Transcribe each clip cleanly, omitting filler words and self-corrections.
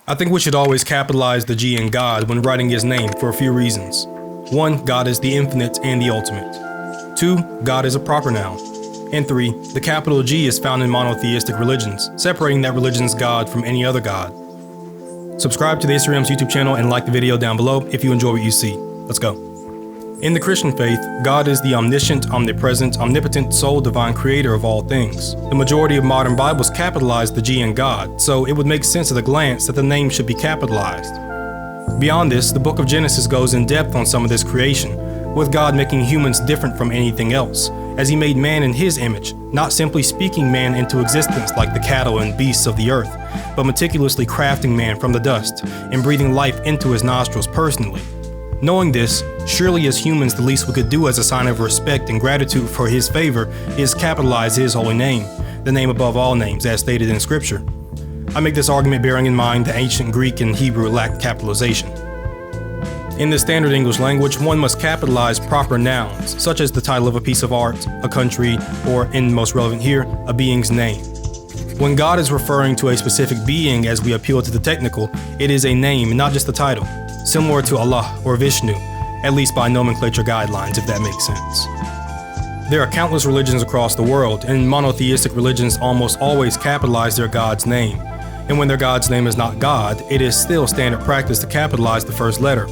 I think we should always capitalize the G in God when writing his name for a few reasons. 1. God is the infinite and the ultimate. 2. God is a proper noun. And 3. The capital G is found in monotheistic religions, separating that religion's God from any other God. Subscribe to the Israel's YouTube channel and like the video down below if you enjoy what you see. Let's go. In the Christian faith, God is the omniscient, omnipresent, omnipotent, sole divine creator of all things. The majority of modern Bibles capitalize the G in God, so it would make sense at a glance that the name should be capitalized. Beyond this, the book of Genesis goes in depth on some of this creation, with God making humans different from anything else, as he made man in his image, not simply speaking man into existence like the cattle and beasts of the earth, but meticulously crafting man from the dust and breathing life into his nostrils personally. Knowing this, surely as humans the least we could do as a sign of respect and gratitude for his favor is capitalize his holy name, the name above all names as stated in scripture. I make this argument bearing in mind the ancient Greek and Hebrew lacked capitalization. In the standard English language, one must capitalize proper nouns, such as the title of a piece of art, a country, or, in most relevant here, a being's name. When God is referring to a specific being as we appeal to the technical, it is a name, not just a title, similar to Allah or Vishnu, at least by nomenclature guidelines, if that makes sense. There are countless religions across the world, and monotheistic religions almost always capitalize their God's name. And when their God's name is not God, it is still standard practice to capitalize the first letter.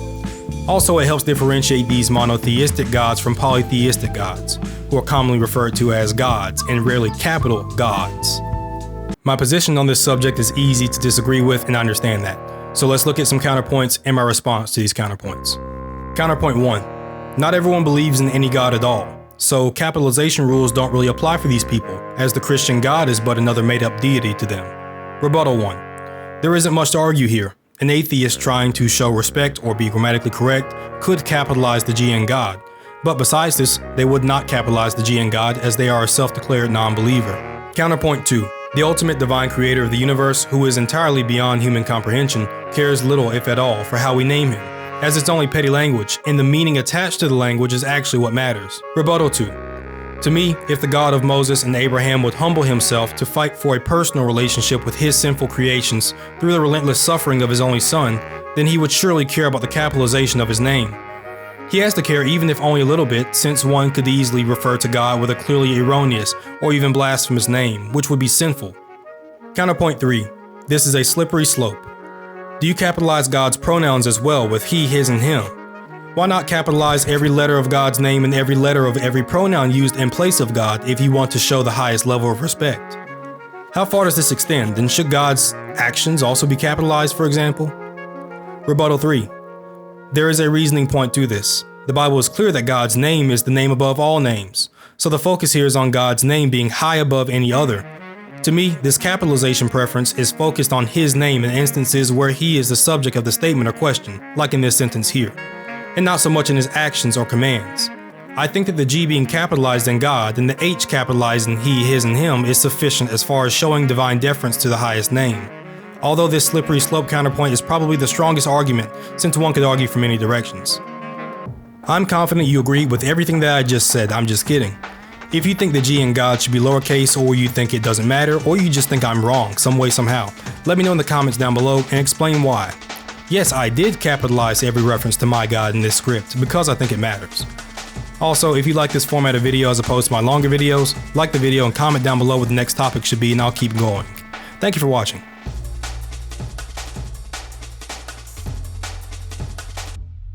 Also, it helps differentiate these monotheistic gods from polytheistic gods, who are commonly referred to as gods and rarely capital gods. My position on this subject is easy to disagree with, and I understand that. So let's look at some counterpoints and my response to these counterpoints. Counterpoint 1. Not everyone believes in any God at all, so capitalization rules don't really apply for these people, as the Christian God is but another made-up deity to them. Rebuttal 1. There isn't much to argue here. An atheist trying to show respect or be grammatically correct could capitalize the G in God, but besides this, they would not capitalize the G in God as they are a self-declared non-believer. Counterpoint 2. The ultimate divine creator of the universe, who is entirely beyond human comprehension, cares little, if at all, for how we name him, as it's only petty language, and the meaning attached to the language is actually what matters. Rebuttal 2. To me, if the God of Moses and Abraham would humble himself to fight for a personal relationship with his sinful creations through the relentless suffering of his only son, then he would surely care about the capitalization of his name. He has to care even if only a little bit, since one could easily refer to God with a clearly erroneous or even blasphemous name, which would be sinful. Counterpoint 3. This is a slippery slope. Do you capitalize God's pronouns as well with he, his, and him? Why not capitalize every letter of God's name and every letter of every pronoun used in place of God if you want to show the highest level of respect? How far does this extend, and should God's actions also be capitalized, for example? Rebuttal 3. There is a reasoning point to this. The Bible is clear that God's name is the name above all names, so the focus here is on God's name being high above any other. To me, this capitalization preference is focused on his name in instances where he is the subject of the statement or question, like in this sentence here, and not so much in his actions or commands. I think that the G being capitalized in God and the H capitalized in he, his, and him is sufficient as far as showing divine deference to the highest name. Although this slippery slope counterpoint is probably the strongest argument, since one could argue from many directions. I'm confident you agree with everything that I just said. I'm just kidding. If you think the G in God should be lowercase, or you think it doesn't matter, or you just think I'm wrong some way somehow, let me know in the comments down below and explain why. Yes, I did capitalize every reference to my God in this script because I think it matters. Also, if you like this format of video as opposed to my longer videos, like the video and comment down below what the next topic should be and I'll keep going. Thank you for watching.